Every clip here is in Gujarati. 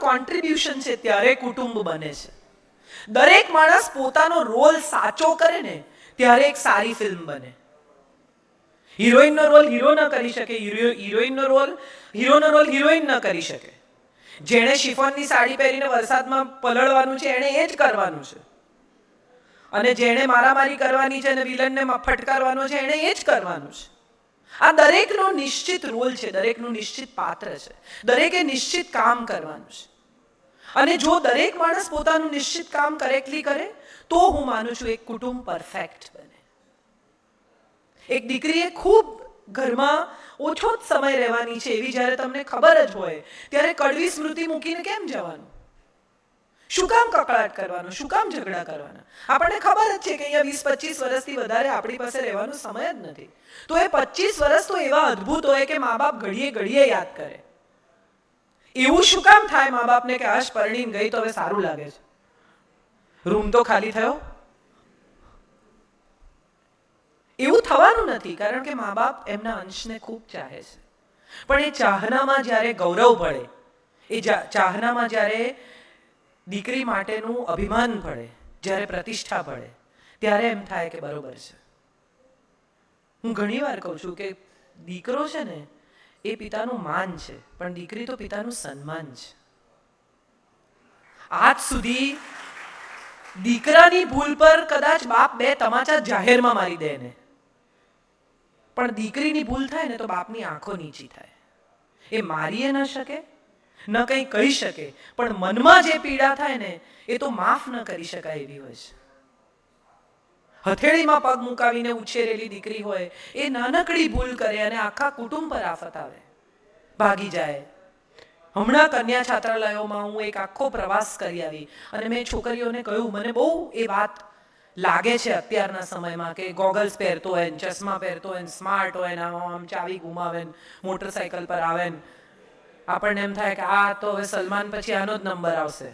કોન્ટ્રીબ્યુશન છે ત્યારે કુટુંબ બને છે. દરેક માણસ પોતાનો રોલ સાચો કરે ને ત્યારે એક સારી ફિલ્મ બને. હિરોઈનનો રોલ હીરો ન કરી શકે, હિરોઈનનો રોલ હીરોનો રોલ હિરોઈન ન કરી શકે. જેણે શિફોનની સાડી પહેરીને વરસાદમાં પલળવાનું છે એણે એ જ કરવાનું છે, અને જેણે મારામારી કરવાની છે અને વિલનને ફટકારવાનો છે એણે એ જ કરવાનું છે. આ દરેકનો નિશ્ચિત રોલ છે, દરેકનું નિશ્ચિત પાત્ર છે, દરેકે નિશ્ચિત કામ કરવાનું છે. અને જો દરેક માણસ પોતાનું નિશ્ચિત કામ કરેક્ટલી કરે તો હું માનું છું એક કુટુંબ પરફેક્ટ બને. એક દીકરીએ ખૂબ ઘરમાં ઓછો જ સમય રહેવાની છે એવી જ્યારે તમને ખબર જ હોય ત્યારે કડવી સ્મૃતિ મૂકીને કેમ જવાનું? શું કામ કકળાટ કરવાનો? શું કામ ઝઘડા કરવાના? આપણને ખબર જ છે કે અહીંયા 20-25 વર્ષથી વધારે આપણી પાસે રહેવાનો સમય જ નથી. તો એ 25 વર્ષ તો એવા અદ્ભુત હોય કે મા બાપ ઘડીએ ઘડીએ યાદ કરે. એવું શું કામ થાય મા બાપને કે હશ પરણીને ગઈ તો હવે સારું લાગે છે, રૂમ તો ખાલી થયો? એવું થવાનું નથી, કારણ કે મા બાપ એમના અંશને ખૂબ ચાહે છે. પણ એ ચાહનામાં જ્યારે ગૌરવ પડે, એ ચાહનામાં જ્યારે દીકરી માટેનું અભિમાન પડે, જ્યારે પ્રતિષ્ઠા પડે, ત્યારે એમ થાય કે બરોબર છે. હું ઘણી વાર કહું છું કે દીકરો છે ને એ પિતાનું માન છે, પણ દીકરી તો પિતાનું સન્માન છે. આજ સુધી દીકરાની ભૂલ પર કદાચ બાપ 2 તમાચા જાહેરમાં મારી દે ને, પણ દીકરીની ભૂલ થાય ને તો બાપની આંખો નીચી થાય. એ મારી ન શકે, ન કંઈ કહી શકે, પણ મનમાં જે પીડા થાય ને એ તો માફ ન કરી શકાય એવી હોય છે. હથેળીમાં પગ મુકાવીને ઉછેરેલી દીકરી હોય એ નાનકડી ભૂલ કરે અને આખા કુટુંબ પર આફત આવે, ભાગી જાય. હમણાં કન્યા છાત્રાલયોમાં હું એક આખો પ્રવાસ કરી આવી અને મેં છોકરીઓને કહ્યું, મને બહુ એ વાત લાગે છે અત્યારના સમયમાં કે ગોગલ્સ પહેરતો હોય, ચશ્મા પહેરતો હોય, સ્માર્ટ હોય, આમ ચાવી ગુમાવે, મોટરસાયકલ પર આવે, આપણને એમ થાય કે આ તો હવે સલમાન પછી આનો જ નંબર આવશે.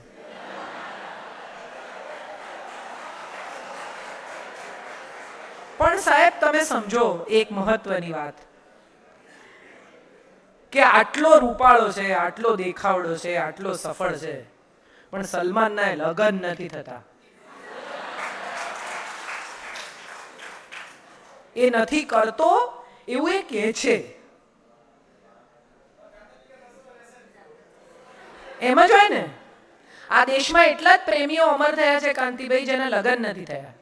પણ સાહેબ તમે સમજો એક મહત્વની વાત, કે આટલો રૂપાળો છે, આટલો દેખાવડો છે, આટલો સફળ છે, પણ સલમાનના લગ્ન નથી થતા. એ નથી કરતો એવું એ કહે છે. એમ જ હોય ને, આ દેશમાં એટલા જ પ્રેમીઓ અમર થયા છે કાંતિભાઈ જેના લગ્ન નથી થયા.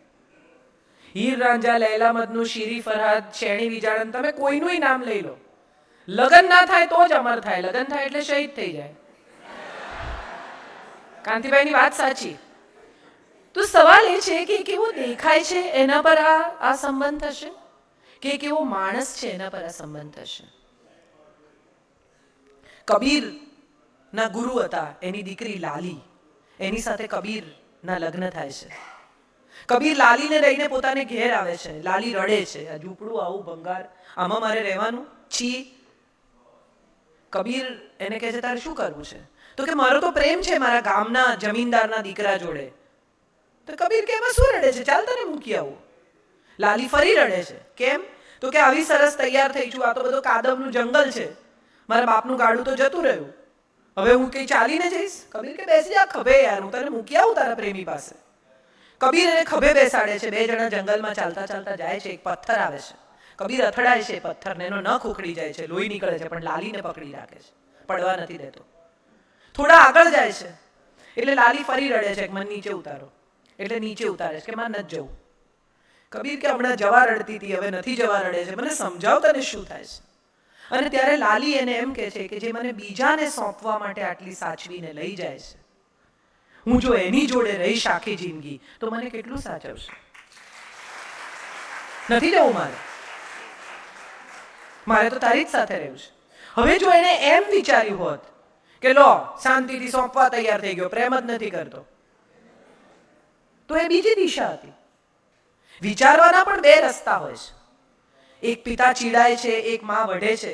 હીર રાંઝા, લૈલા મજનુ, શીરી ફરહાદ, શેણી વિજાણન, તમે કોઈનું નામ લઈ લો, લગ્ન ના થાય તો જ અમર થાય, લગ્ન થાય એટલે શહીદ થઈ જાય. કાંતિભાઈની વાત સાચી. તો સવાલ એ છે કે કેવો દેખાય છે એના પર આ સંબંધ થશે, કે કેવો માણસ છે એના પર આ સંબંધ થશે. કબીર ના ગુરુ હતા, એની દીકરી લાલી, એની સાથે કબીર ના લગ્ન થાય છે. કબીર લાલીને લઈને પોતાને ઘેર આવે છે. લાલી રડે છે, આ ઝૂંપડું આવું ભંગાર, આમાં મારે રહેવાનું છી. કબીર એને કહે છે તારે શું કરવું છે? તો કે મારો તો પ્રેમ છે મારા ગામના જમીનદારના દીકરા જોડે. તો કબીર કે એમાં શું રડે છે, ચાલ તને મૂકી આવું. લાલી ફરી રડે છે. કેમ? તો કે આવી સરસ તૈયાર થઈ છું, આ તો બધો કાદવનું જંગલ છે, મારા બાપનું ગાડું તો જતું રહ્યું, હવે હું કઈ ચાલીને જઈશ? કબીર કે બેસી જા ખભે યાર, હું તને મૂકી આવું તારા પ્રેમી પાસે. કબીર એને ખભે બેસાડે છે. 2 જણા જંગલમાં ચાલતા ચાલતા જાય છે. એક પથ્થર આવે છે. કબીર અથડાય છે પથ્થરને, એનો નખ ઉખડી જાય છે, લોહી નીકળે છે, પણ લાલીને પકડી રાખે છે, પડવા નથી દેતો. થોડા આગળ જાય છે એટલે લાલી ફરી રડે છે, મને નીચે ઉતારો. એટલે નીચે ઉતારે છે કે મારે નથી જવું. કબીર કે હમણાં જવા રડતી હતી, હવે નથી જવા રડે છે, મને સમજાવ તને શું થાય છે. અને ત્યારે લાલી એને એમ કહે છે કે જે મને બીજાને સોંપવા માટે આટલી સાચવીને લઈ જાય છે, હું જો એની જોડે રહીશ આખી જિંદગી તો મને કેટલું સાચવશે. નથી જવું મારે તો તારી જ સાથે રહેવું છે. હવે જો એને એમ વિચાર્યું હોત કે લો શાંતિથી સોંપવા તૈયાર થઈ ગયો, પ્રેમ જ નથી કરતો, તો એ બીજી દિશા હતી. વિચારવાના પણ 2 રસ્તા હોય છે. એક પિતા ચીડાય છે, એક માં વઢે છે.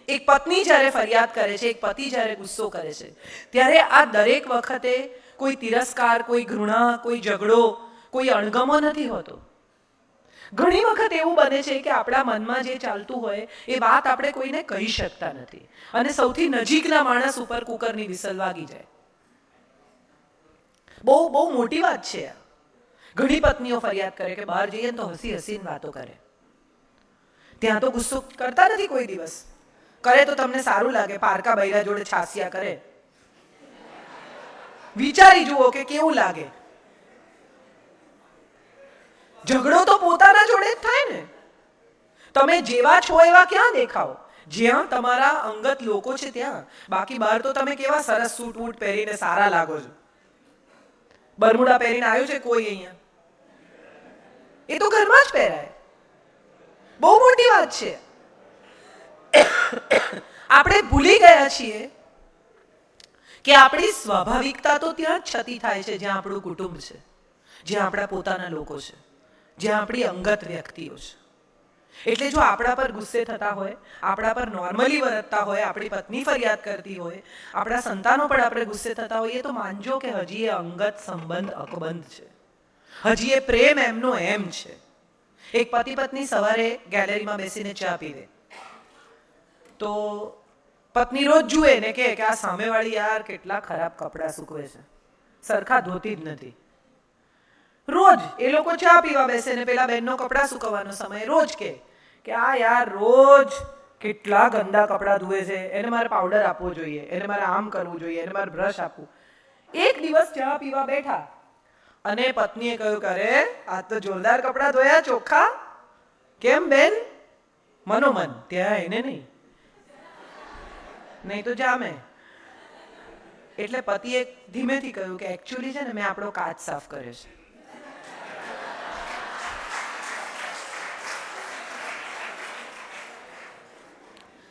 એક પત્ની જ્યારે ફરિયાદ કરે છે, એક પતિ જ્યારે ગુસ્સો કરે છે, ત્યારે આ દરેક વખતે કોઈ તિરસ્કાર, કોઈ ઘૃણા, કોઈ ઝઘડો, કોઈ અણગમો નથી હોતો. ઘણી વખત એવું બને છે કે આપણા મનમાં જે ચાલતું હોય એ વાત આપણે કોઈને કહી શકતા નથી અને સૌથી નજીકના માણસ ઉપર કુકરની વિસલ વાગી જાય. બહુ બહુ મોટી વાત છે. ઘણી પત્નીઓ ફરિયાદ કરે કે બહાર જઈએ તો હસી હસીને વાતો કરે, ત્યાં તો ગુસ્સો કરતા નથી કોઈ દિવસ. કરે તો તમને સારું લાગે, પારકા બૈરા જોડે છાસિયા કરે. વિચારી જુઓ કે કેવું લાગે. ઝઘડો તો પોતાના જોડે જ થાય ને. તમે જેવા છો એવા ક્યાં દેખાઓ? જ્યાં તમારા અંગત લોકો છે ત્યાં. બાકી બહાર તો તમે કેવા સરસ સૂટ વૂટ પહેરીને સારા લાગો છો. બરમુડા પહેરીને આવ્યું છે કોઈ અહીંયા? એ તો ઘરમાં જ પહેરાય. બહુ મોટી વાત છે. આપણે ભૂલી ગયા છીએ કે આપણી સ્વાભાવિકતા તો ત્યાં જ છતી થાય છે જ્યાં આપણું કુટુંબ છે, જ્યાં આપણા પોતાના લોકો છે, જ્યાં આપણી અંગત વ્યક્તિઓ છે. એટલે જો આપણા પર ગુસ્સે થતા હોય, આપણા પર નોર્મલી વર્તતા હોય, આપણી પત્ની ફરિયાદ કરતી હોય, આપણા સંતાનો પર આપણે ગુસ્સે થતા હોઈએ, તો માનજો કે હજી એ અંગત સંબંધ અકબંધ છે, હજી એ પ્રેમ એમનો એમ છે. એક પતિ પત્ની સવારે ગેલેરીમાં બેસીને ચા પીવે તો પત્ની રોજ જુએ ને કે આ સામેવાળી યાર કેટલા ખરાબ કપડાં સૂકવે છે, સરખા ધોતી જ નથી. રોજ એ લોકો ચા પીવા બેસે ને પેલા બહેનનો કપડાં સૂકવવાનો સમય રોજ કે આ યાર રોજ કેટલા ગંદા કપડાં ધુએ છે, એને મારે પાવડર આપવો જોઈએ, એને મારે આમ કરવું જોઈએ, એને મારે બ્રશ આપવું. એક દિવસ ચા પીવા બેઠા અને પત્નીએ કહ્યું કે અરે આ તો જોરદાર કપડાં ધોયા, ચોખ્ખા. કેમ બેન? મનોમન. ત્યાં એને નહીં તો જામે. એટલે પતિએ ધીમેથી કહ્યું કે એકચ્યુઅલી છે ને મેં આપણો કાચ સાફ કર્યો છે.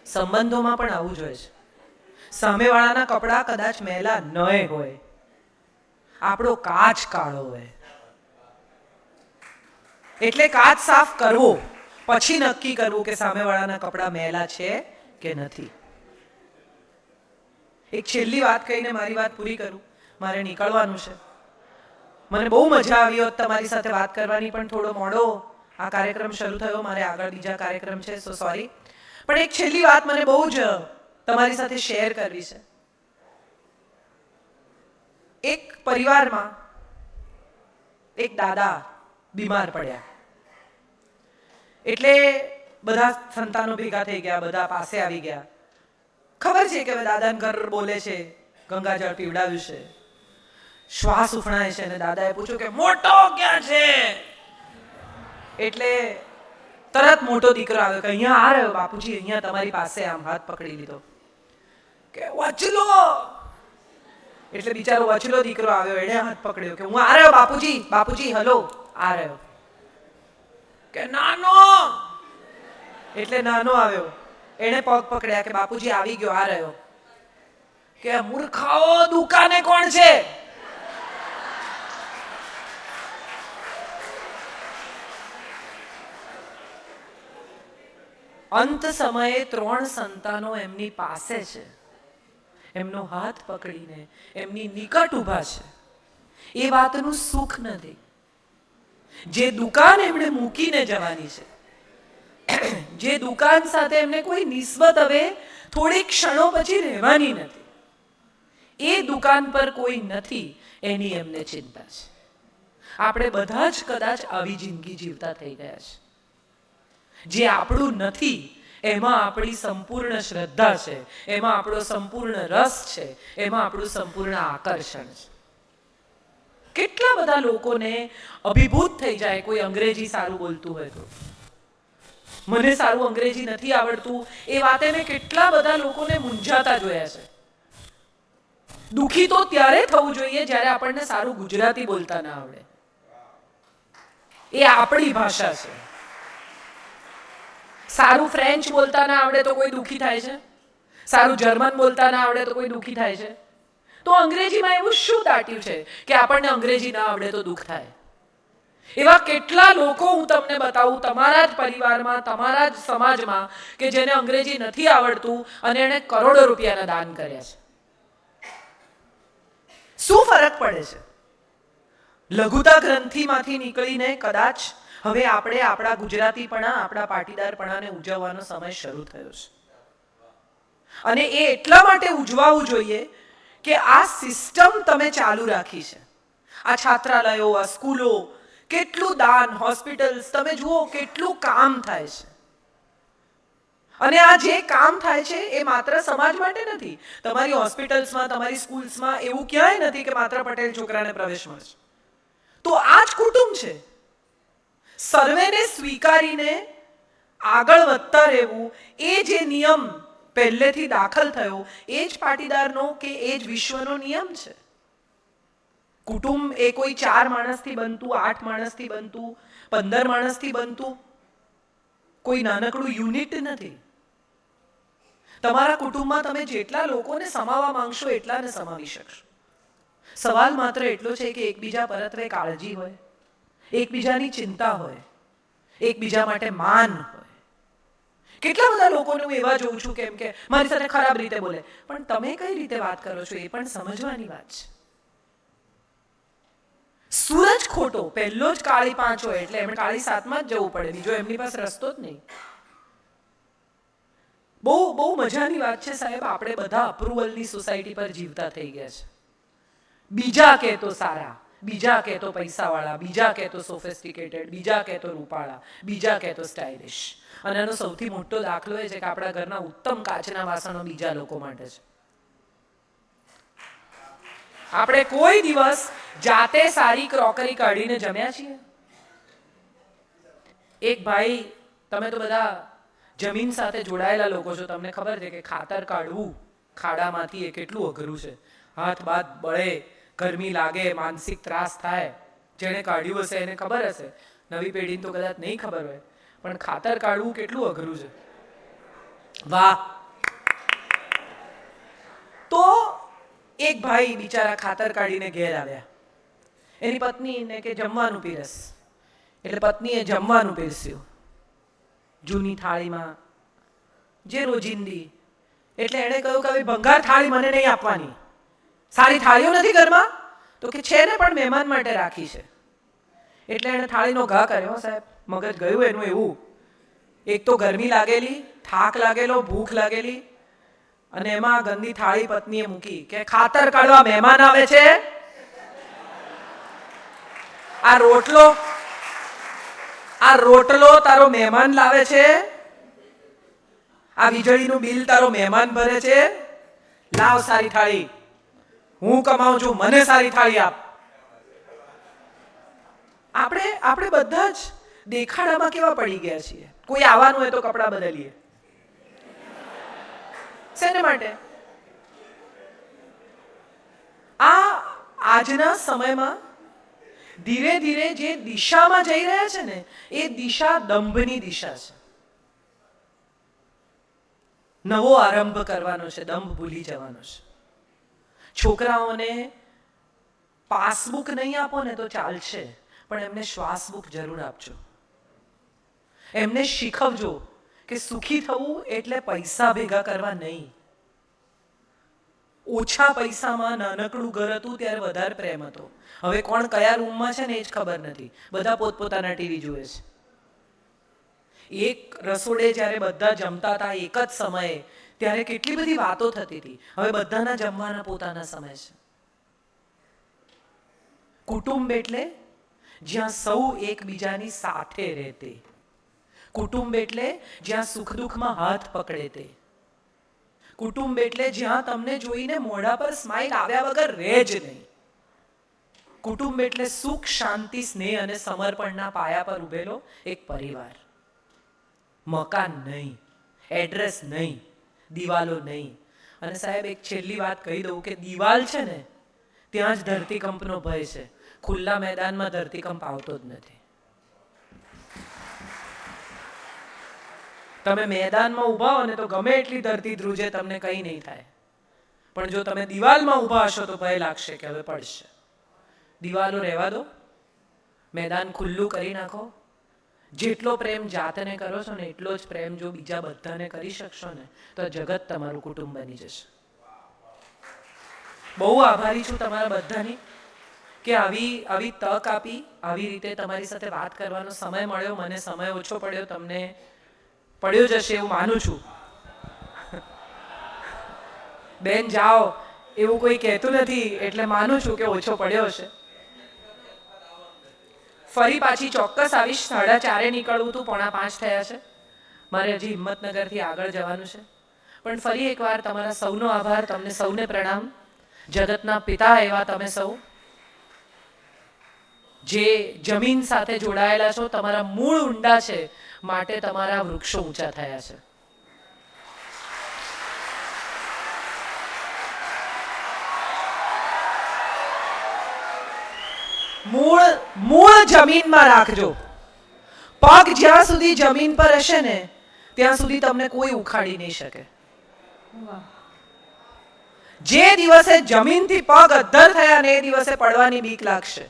સંબંધોમાં પણ આવું જ હોય છે. સામેવાળાના કપડાં કદાચ મેલા ન હોય, આપણો કાચ કાળો હોય. એટલે કાચ સાફ કરવો, પછી નક્કી કરવું કે સામેવાળાના કપડાં મેલા છે કે નથી. એક છેલ્લી વાત કહીને મારી વાત પૂરી કરું, મારે નીકળવાનું છે. મને બહુ મજા આવી હોત તમારી સાથે વાત કરવાની, પણ થોડો મોડો આ કાર્યક્રમ શરૂ થયો, મારે આગળ બીજા કાર્યક્રમ છે, સો સોરી. પણ એક છેલ્લી વાત મને બહુ જ તમારી સાથે શેર કરવી છે. એક પરિવારમાં એક દાદા બીમાર પડ્યા. એટલે બધા સંતાનો ભેગા થઈ ગયા, બધા પાસે આવી ગયા. ખબર છે કે દાદાને ઘર બોલે છે, ગંગાજળ પીવડાવ્યું છે, શ્વાસ ઉફણાય છે, અને દાદાએ પૂછ્યું કે મોટો ક્યાં છે? એટલે તરત મોટો દીકરો આવ્યો કે અહીંયા આ રહ્યો બાપુજી, અહીંયા તમારી પાસે. આમ હાથ પકડી લીધો કે વચલો. એટલે બિચારો વચલો દીકરો આવ્યો, એને હાથ પકડ્યો કે હું આ રહ્યો બાપુજી, બાપુજી હલો, આ રહ્યો. કે નાનો. એટલે નાનો આવ્યો, એને પગ પકડ્યા કે બાપુજી આવી ગયો, આ રહ્યો. કે મૂર્ખાઓ, દુકાને કોણ છે? અંત સમયે 3 સંતાનો એમની પાસે છે, એમનો હાથ પકડીને એમની નિકટ ઊભા છે. એ વાતનું સુખ નથી. જે દુકાન એમણે મૂકીને જવાની છે, જે દુકાન સાથે એમને કોઈ નિસ્બત હવે થોડી ક્ષણો પછી રહેવાની નથી, એ દુકાન પર કોઈ નથી, એની એમને ચિંતા છે. આપણે બધા જ કદાચ આવી જિંદગી જીવતા થઈ ગયા છે. જે આપણું નથી એમાં આપણી સંપૂર્ણ શ્રદ્ધા છે, એમાં આપણો સંપૂર્ણ રસ છે, એમાં આપણું સંપૂર્ણ આકર્ષણ છે. કેટલા બધા લોકોને અભિભૂત થઈ જાય કોઈ અંગ્રેજી સારું બોલતું હોય તો. મને સારું અંગ્રેજી નથી આવડતું એ વાતે મેં કેટલા બધા લોકોને મૂંઝાતા જોયા છે. દુખી તો ત્યારે થવું જોઈએ જ્યારે આપણને સારું ગુજરાતી બોલતા ના આવડે. એ આપણી ભાષા છે. સારું ફ્રેન્ચ બોલતા ના આવડે તો કોઈ દુખી થાય છે, સારું જર્મન બોલતા ના આવડે તો કોઈ દુખી થાય છે. તો અંગ્રેજીમાં એવું શું દાટ્યું છે કે આપણને અંગ્રેજી ના આવડે તો દુઃખ થાય? એવા કેટલા લોકો હું તમને બતાવું તમારા જ પરિવારમાં, તમારા જ સમાજમાં, કે જેને અંગ્રેજી નથી આવડતું અને એને કરોડો રૂપિયાના દાન કર્યા છે. શું ફરક પડે છે? લઘુતા ગ્રંથિમાંથી નીકળીને કદાચ હવે આપણે આપણા ગુજરાતીપણા, આપણા પાટીદારપણાને ઉજવવાનો સમય શરૂ થયો છે. અને એ એટલા માટે ઉજવાવું જોઈએ કે આ સિસ્ટમ તમે ચાલુ રાખી છે. આ છાત્રાલયો, આ સ્કૂલો, કેટલું દાન, હોસ્પિટલ્સ, તમે જુઓ કેટલું કામ થાય છે. અને આ જે કામ થાય છે એ માત્ર સમાજ માટે નથી. તમારી હોસ્પિટલ્સમાં, તમારી સ્કૂલ્સમાં એવું ક્યાંય નથી કે માત્ર પટેલ છોકરાને પ્રવેશ મળશે. તો આ જ કુટુંબ છે. સર્વેને સ્વીકારીને આગળ વધતા રહેવું, એ જે નિયમ પહેલેથી દાખલ થયો, એ જ પાટીદારનો કે એ જ વિશ્વનો નિયમ છે. કુટુંબ એ કોઈ 4 માણસથી બનતું, 8 માણસથી બનતું, 15 માણસથી બનતું કોઈ નાનકડું યુનિટ નથી. તમારા કુટુંબમાં તમે જેટલા લોકોને સમાવવા માંગશો એટલાને સમાવી શકશો. સવાલ માત્ર એટલો છે કે એકબીજા પરત્વે કાળજી હોય, એકબીજાની ચિંતા હોય, એકબીજા માટે માન હોય. કેટલા બધા લોકોને હું એવા જોઉં છું કેમ કે મારી સાથે ખરાબ રીતે બોલે, પણ તમે કઈ રીતે વાત કરો છો એ પણ સમજવાની વાત છે. સૂરજ ખોટો, પહેલો જ કાળી 5 હોય એટલે એમને કાળી 7માં જ જવું પડે, બીજો એમની પાસે રસ્તો જ નહીં. બહુ મજાની વાત છે સાહેબ, આપણે બધા અપ્રુવલની સોસાયટી પર જીવતા થઈ ગયા છે. બીજા કે તો સારા, બીજા કે તો પૈસાવાળા, બીજા કે તો સોફિસ્ટિકેટેડ, બીજા કે તો રૂપાળા, બીજા કે તો સ્ટાઇલિશ. અને એનો સૌથી મોટો દાખલો એ છે કે આપણા ઘરના ઉત્તમ કાચના વાસણો બીજા લોકો માટે છે. આપણે કોઈ દિવસ જાતે સારી ક્રોકરી કાઢીને જમ્યા છીએ? એક ભાઈ, તમે તો બધા જમીન સાથે જોડાયેલા લોકો છો, તમને ખબર છે કે ખાતર કાઢવું ખાડામાંથી એ કેટલું અઘરું છે. હાથ બાથ બળે, ગરમી લાગે, માનસિક ત્રાસ થાય. જેણે કાઢ્યું હશે એને ખબર હશે, નવી પેઢીને તો કદાચ નહીં ખબર હોય, પણ ખાતર કાઢવું કેટલું અઘરું છે. વાહ! તો એક ભાઈ બિચારા ખાતર કાઢીને ઘેર આવ્યા. એની પત્નીને કે જમવાનું પીરસ, એટલે પત્નીએ જમવાનું પીરસ્યું જૂની થાળીમાં, જે રોજિંદી. એટલે એણે કહ્યું કે ભંગાર થાળી મને નહીં આપવાની, સારી થાળીઓ નથી ઘરમાં? તો કે છે ને, પણ મહેમાન માટે રાખી છે. એટલે એણે થાળીનો ઘા કર્યો સાહેબ, મગજ ગયું એનું એવું. એક તો ગરમી લાગેલી, થાક લાગેલો, ભૂખ લાગેલી, અને એમાં ગંદી થાળી પત્નીએ મૂકી કે ખાતર કાઢવા મહેમાન આવે છે, આ રોટલો તારો મહેમાન લાવે છે, આ વીજળીનું બિલ તારો મહેમાન ભરે છે, લાવ સારી થાળી, હું કમાઉં છું, મને સારી થાળી આપ. આપણે બધા જ દેખાડામાં કેવા પડી ગયા છીએ. કોઈ આવવાનું હોય તો કપડાં બદલીએ. શેને માટે? આજના સમયમાં ધીરે ધીરે જે દિશામાં જઈ રહ્યા છે ને, એ દિશા દંભની દિશા છે. નવો આરંભ કરવાનો છે, દંભ ભૂલી જવાનો છે. છોકરાઓને પાસબુક નહીં આપો ને તો ચાલશે, પણ એમને શ્વાસબુક જરૂર આપજો. એમને શીખવજો કે સુખી થવું એટલે પૈસા ભેગા કરવા નહીં. ઓછા પૈસામાં નાનકડું ઘર હતું ત્યારે વધારે પ્રેમ હતો. હવે કોણ કયા રૂમમાં છે ને એ જ ખબર નથી, બધા પોતપોતાના ટીવી જુએ છે. એક રસોડે જ્યારે બધા જમતા હતા એક જ સમયે, ત્યારે કેટલી બધી વાતો થતી હતી. હવે બધાના જમવાના પોતાના સમય છે. કુટુંબ એટલે જ્યાં સૌ એકબીજાની સાથે રહેતે. કુટુંબ એટલે જ્યાં સુખ દુઃખમાં હાથ પકડે તે. કુટુંબ એટલે જ્યાં તમને જોઈને મોઢા પર સ્માઈલ આવ્યા વગર રહે જ નહીં. કુટુંબ એટલે સુખ, શાંતિ, સ્નેહ અને સમર્પણના પાયા પર ઉભેલો એક પરિવાર. મકાન નહીં, એડ્રેસ નહીં, દિવાલો નહીં. અને સાહેબ એક છેલ્લી વાત કહી દઉં કે દિવાલ છે ને ત્યાં જ ધરતીકંપનો ભય છે. ખુલ્લા મેદાનમાં ધરતીકંપ આવતો જ નથી. તમે મેદાનમાં ઊભા હો ને તો ગમે એટલી ધરતી ધ્રુજે, તમને કંઈ નહીં થાય. પણ જો તમે દિવાલમાં ઊભા હશો તો ભય લાગશે કે હવે પડશે. દિવાલો રહેવા દો, મેદાન ખુલ્લું કરી નાખો. જેટલો પ્રેમ જાતને કરો છો ને એટલો જ પ્રેમ જો બીજા બધાને કરી શકશો ને તો જગત તમારું કુટુંબ બની જશે. બહુ આભારી છું તમારા બધાની કે આવી તક આપી, આવી રીતે તમારી સાથે વાત કરવાનો સમય મળ્યો. મને સમય ઓછો પડ્યો, તમને પડ્યો જ હશે એવું માનું છું. બેન જાઓ એવું કોઈ કહેતું નથી એટલે માનું છું કે ઓછો પડ્યો હશે. ફરી પાછી ચોક્કસ આવીશ. 4:30 નીકળવું હતું, 4:45 થયા છે. મારે હજી હિંમતનગરથી આગળ જવાનું છે. પણ ફરી એકવાર તમારા સૌનો આભાર, તમને સૌને પ્રણામ. જગતના પિતા એવા તમે સૌ જે જમીન સાથે જોડાયેલા છો, તમારા મૂળ ઊંડા છે માટે તમારા વૃક્ષો ઊંચા થયા છે. મૂળ જમીનમાં રાખજો. પગ જ્યાં સુધી જમીન પર હશે ને ત્યાં સુધી તમને કોઈ ઉખાડી નહીં શકે. જે દિવસે જમીનથી પગ અદ્ધર થયા ને એ દિવસે પડવાની બીક લાગશે.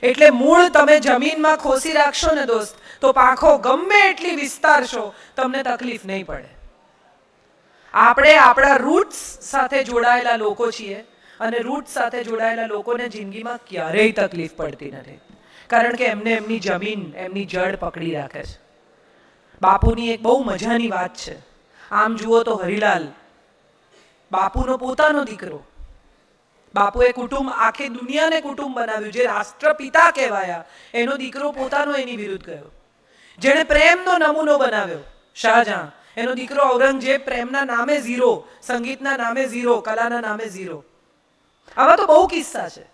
એટલે મૂળ તમે જમીનમાં ખોસી રાખશો ને દોસ્ત, તો પાંખો ગમે એટલી વિસ્તારશો તમને તકલીફ નહીં પડે. આપણે આપણા રૂટ્સ સાથે જોડાયેલા લોકો છીએ અને રૂટ સાથે જોડાયેલા લોકોને જિંદગીમાં ક્યારેય તકલીફ પડતી નથી, કારણ કે એમને એમની જમીન, એમની જડ પકડી રાખે છે. બાપુની એક બહુ મજાની વાત છે. આમ જુઓ તો હરિલાલ બાપુનો પોતાનો દીકરો, બાપુએ કુટુંબ, આખી દુનિયાને કુટુંબ બનાવ્યું. જે રાષ્ટ્રપિતા કહેવાયા એનો દીકરો પોતાનો એની વિરુદ્ધ ગયો. જેણે પ્રેમનો નમૂનો બનાવ્યો શાહજહાં, એનો દીકરો ઔરંગઝેબ પ્રેમના નામે 0, સંગીતના નામે 0, કલાના નામે 0. આવા તો બહુ કિસ્સા છે.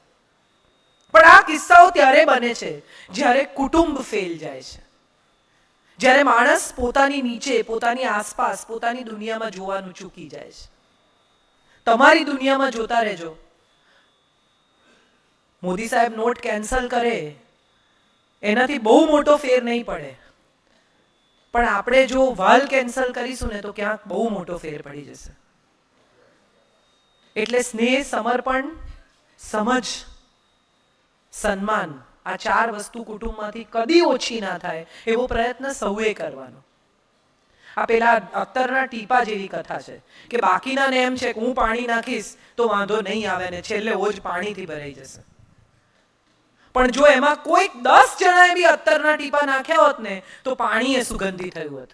પણ આ કિસ્સાઓ ત્યારે બને છે જ્યારે કુટુંબ ફેલ જાય છે, જ્યારે માણસ પોતાની નીચે, પોતાની આસપાસ, પોતાની દુનિયામાં જોવાનું ચૂકી જાય છે. તમારી દુનિયામાં જોતા રહેજો. મોદી સાહેબ નોટ કેન્સલ કરે એનાથી બહુ મોટો ફેર નહીં પડે, પણ આપણે જો વાલ કેન્સલ કરીશું ને તો ક્યાંક બહુ મોટો ફેર પડી જશે. એટલે સ્નેહ, સમર્પણ, સમજ, સન્માન, આ 4 વસ્તુ કુટુંબમાંથી કદી ઓછી ના થાય એવો પ્રયત્ન સૌએ કરવાનો. આ પેલા અત્તરના ટીપા જેવી કથા છે કે બાકીનાને એમ છે કે હું પાણી નાખીશ તો વાંધો નહીં આવે ને છેલ્લે ઓજ પાણીથી ભરાઈ જશે. પણ જો એમાં કોઈક 10 જણાએ બી અત્તરના ટીપા નાખ્યા હોત ને તો પાણી એ સુગંધી થયું હોત.